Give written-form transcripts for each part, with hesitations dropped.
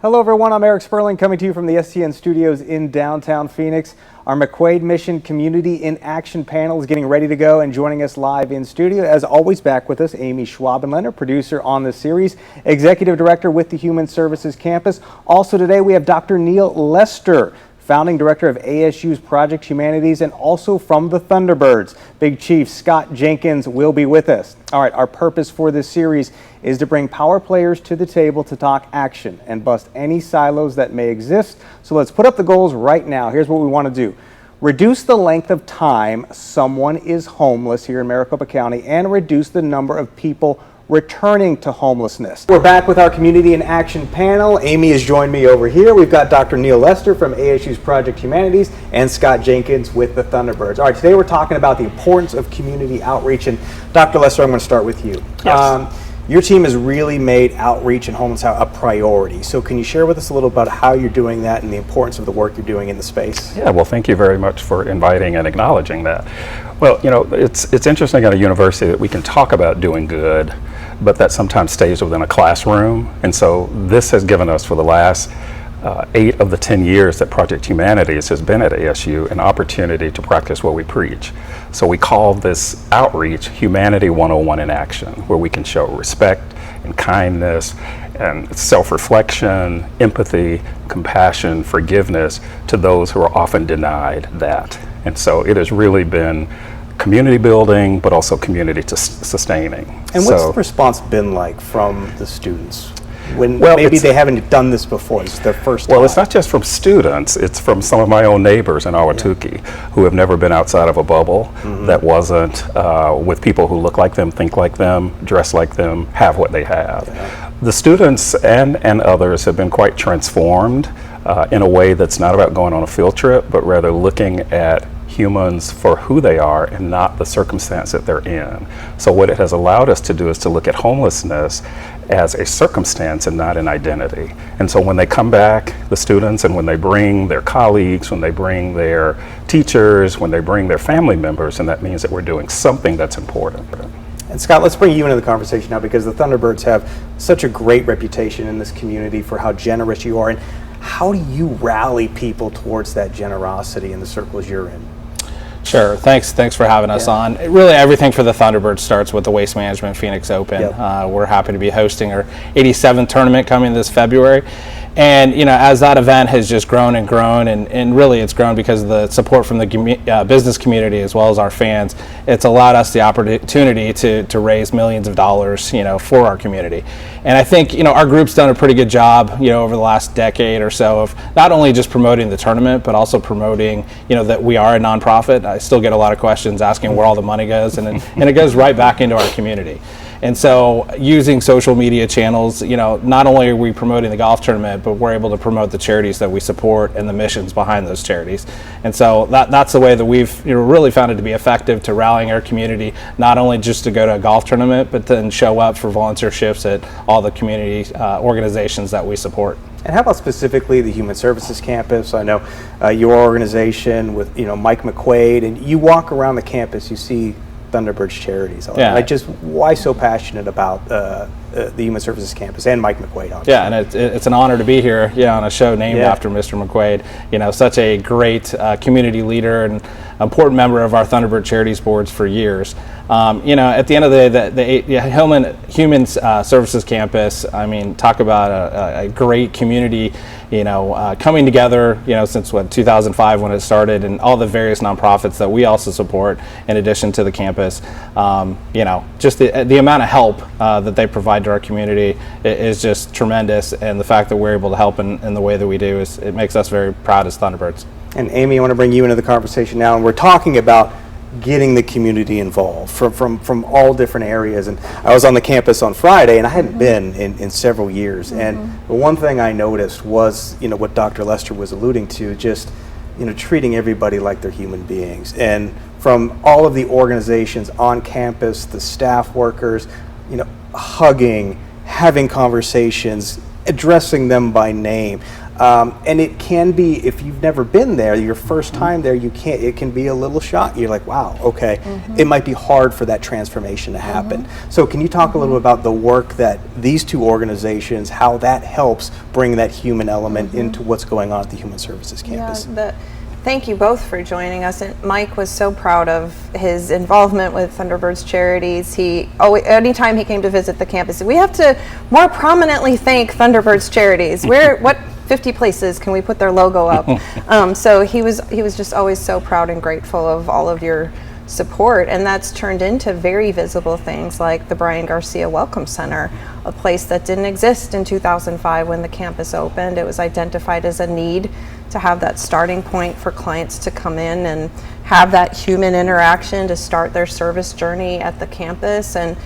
Hello everyone, I'm Eric Sperling coming to you from the STN studios in downtown Phoenix. Our McQuaid Mission Community in Action panel is getting ready to go, and joining us live in studio, as always, back with us, Amy Schwabenlender, producer on the series, Executive Director with the Human Services Campus. Also today we have Dr. Neal Lester, Founding Director of ASU's Project Humanities, and also from the Thunderbirds. Big Chief Scott Jenkins will be with us. All right, our purpose for this series is to bring power players to the table to talk action and bust any silos that may exist. So let's put up the goals right now. Here's what we want to do. Reduce the length of time someone is homeless here in Maricopa County and reduce the number of people returning to homelessness. We're back with our Community in Action panel. Amy has joined me over here. We've got Dr. Neal Lester from ASU's Project Humanities and Scott Jenkins with the Thunderbirds. All right, today we're talking about the importance of community outreach. And Dr. Lester, I'm going to start with you. Yes. Your team has really made outreach and homelessness a priority. So can you share with us a little about how you're doing that and the importance of the work you're doing in the space? Yeah, well, thank you very much for inviting and acknowledging that. Well, you know, it's interesting at a university that we can talk about doing good, but that sometimes stays within a classroom. And so this has given us, for the last 8 of the 10 years that Project Humanities has been at ASU, an opportunity to practice what we preach. So we call this outreach Humanity 101 in Action, where we can show respect and kindness and self-reflection, empathy, compassion, forgiveness to those who are often denied that. And so it has really been community building, but also community sustaining. And what's the response been like from the students? When maybe they haven't done this before, it's their first time. Well, it's not just from students, it's from some of my own neighbors in Ahwatukee who have never been outside of a bubble that wasn't with people who look like them, think like them, dress like them, have what they have. Yeah. The students and others have been quite transformed in a way that's not about going on a field trip, but rather looking at humans for who they are and not the circumstance that they're in. So what it has allowed us to do is to look at homelessness as a circumstance and not an identity. And so when they come back, the students, and when they bring their colleagues, when they bring their teachers, when they bring their family members, and that means that we're doing something that's important. And Scott, let's bring you into the conversation now, because the Thunderbirds have such a great reputation in this community for how generous you are. And how do you rally people towards that generosity in the circles you're in? Sure. Thanks for having us on. Really, everything for the Thunderbirds starts with the Waste Management Phoenix Open. We're happy to be hosting our 87th tournament coming this February. And, you know, as that event has just grown and grown, and really it's grown because of the support from the business community as well as our fans, it's allowed us the opportunity to raise millions of dollars, you know, for our community. And I think, you know, our group's done a pretty good job, you know, over the last decade or so of not only just promoting the tournament, but also promoting, you know, that we are a nonprofit. I still get a lot of questions asking where all the money goes, and it goes right back into our community. And so using social media channels, you know, not only are we promoting the golf tournament, but we're able to promote the charities that we support and the missions behind those charities. And so that's the way that we've, you know, really found it to be effective to rallying our community, not only just to go to a golf tournament, but then show up for volunteerships at all the community organizations that we support. And how about specifically the Human Services Campus? I know your organization with, you know, Mike McQuaid, and you walk around the campus, you see Thunderbirds Charities. Like, just why so passionate about the Human Services Campus and Mike McQuaid? Obviously. Yeah, and it's an honor to be here. On a show named after Mr. McQuaid. You know, such a great community leader and important member of our Thunderbird Charities boards for years. You know, at the end of the day, the Human Services Campus, I mean, talk about a great community, you know, coming together, you know, since 2005 when it started, and all the various nonprofits that we also support in addition to the campus. You know, just the amount of help that they provide to our community is just tremendous, and the fact that we're able to help in the way that we do it makes us very proud as Thunderbirds. And Amy, I want to bring you into the conversation now, and we're talking about getting the community involved from all different areas. And I was on the campus on Friday, and I hadn't been in several years. And the one thing I noticed was, you know, what Dr. Lester was alluding to, just, you know, treating everybody like they're human beings. And from all of the organizations on campus, the staff workers, you know, hugging, having conversations, addressing them by name. And it can be, if you've never been there, your first time there, it can be a little shock. You're like, wow, okay. It might be hard for that transformation to happen. So can you talk a little bit about the work that these two organizations, how that helps bring that human element into what's going on at the Human Services Campus? Thank you both for joining us. And Mike was so proud of his involvement with Thunderbirds Charities. Anytime he came to visit the campus, we have to more prominently thank Thunderbirds Charities. What 50 places can we put their logo up? So he was just always so proud and grateful of all of your support, and that's turned into very visible things like the Brian Garcia Welcome Center, a place that didn't exist in 2005 when the campus opened. It was identified as a need to have that starting point for clients to come in and have that human interaction to start their service journey at the campus, and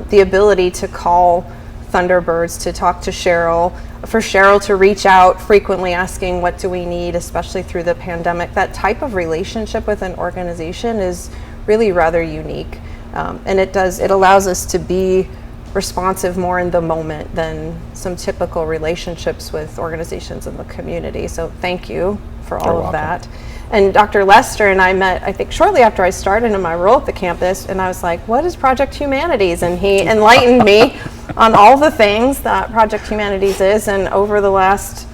the ability to call Thunderbirds to talk to Cheryl, for Cheryl to reach out frequently asking what do we need, especially through the pandemic. That type of relationship with an organization is really rather unique, and it allows us to be responsive more in the moment than some typical relationships with organizations in the community. So thank you for all of that. And Dr. Lester and I met, I think, shortly after I started in my role at the campus, and I was like, what is Project Humanities? And he enlightened me on all the things that Project Humanities is. And over the last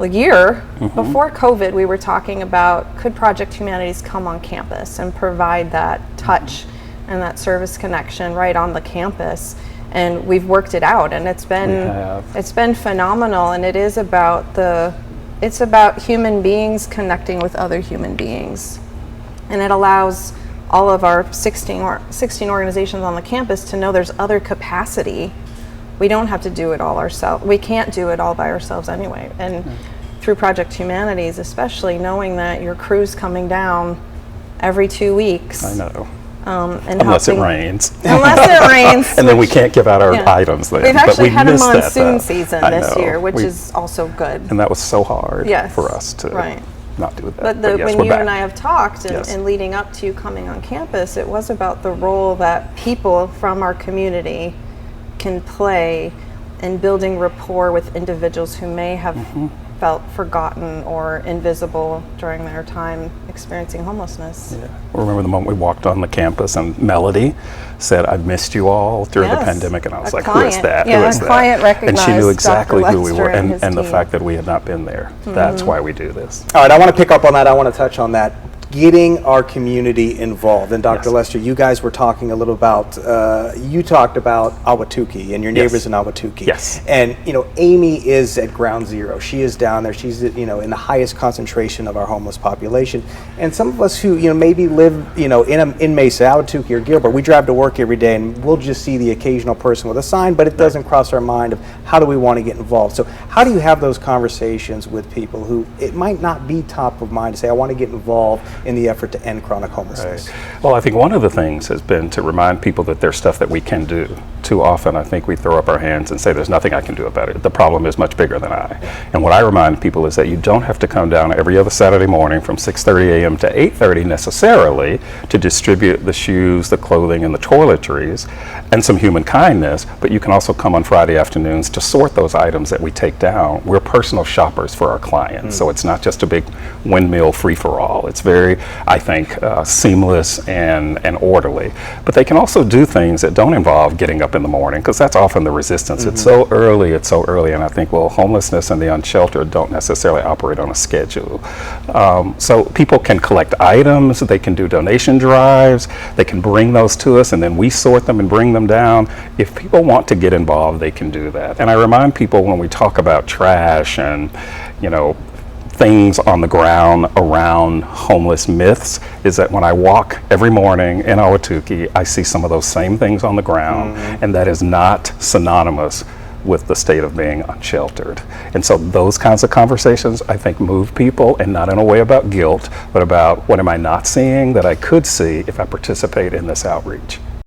year, before COVID, we were talking about, could Project Humanities come on campus and provide that touch and that service connection right on the campus? And we've worked it out, and it's been phenomenal. And it is it's about human beings connecting with other human beings. And it allows all of our 16 organizations on the campus to know there's other capacity. We don't have to do it all ourselves. We can't do it all by ourselves anyway. And through Project Humanities, especially knowing that your crew's coming down every 2 weeks. I know. Unless it rains. Unless it rains. And then we can't give out our items then. We've actually had a missed monsoon season this year, which is also good. And that was so hard for us to not do that. But when you and I have talked and leading up to you coming on campus, it was about the role that people from our community can play in building rapport with individuals who may have felt forgotten or invisible during their time experiencing homelessness. Yeah. I remember the moment we walked on the campus and Melody said, "I've missed you all during the pandemic," and I was like, "Who is that? Yeah, who is a client that?" And she knew exactly Dr. who we were, Lester and the fact that we had not been there. That's why we do this. All right, I want to pick up on that. I want to touch on that. Getting our community involved. And Dr. Lester, you guys were talking a little about, you talked about Ahwatukee and your neighbors in Ahwatukee. Yes. And, Amy is at ground zero. She is down there. She's, in the highest concentration of our homeless population. And some of us who, maybe live, in Mesa, Ahwatukee, or Gilbert, we drive to work every day and we'll just see the occasional person with a sign, but it doesn't cross our mind of how do we want to get involved. So how do you have those conversations with people who it might not be top of mind to say, I want to get involved in the effort to end chronic homelessness? Right. Well, I think one of the things has been to remind people that there's stuff that we can do. Too often, I think we throw up our hands and say, there's nothing I can do about it. The problem is much bigger than I. And what I remind people is that you don't have to come down every other Saturday morning from 6:30 a.m. to 8:30 necessarily to distribute the shoes, the clothing, and the toiletries, and some human kindness, but you can also come on Friday afternoons to sort those items that we take down. We're personal shoppers for our clients, so it's not just a big windmill free-for-all. It's very, I think, seamless and orderly. But they can also do things that don't involve getting up in the morning, because that's often the resistance. It's so early, and I think, well, homelessness and the unsheltered don't necessarily operate on a schedule. So people can collect items, they can do donation drives, they can bring those to us, and then we sort them and bring them down. If people want to get involved, they can do that. And I remind people when we talk about trash and, things on the ground around homeless myths, is that when I walk every morning in Ahwatukee, I see some of those same things on the ground, and that is not synonymous with the state of being unsheltered. And so those kinds of conversations, I think, move people, and not in a way about guilt, but about what am I not seeing that I could see if I participate in this outreach.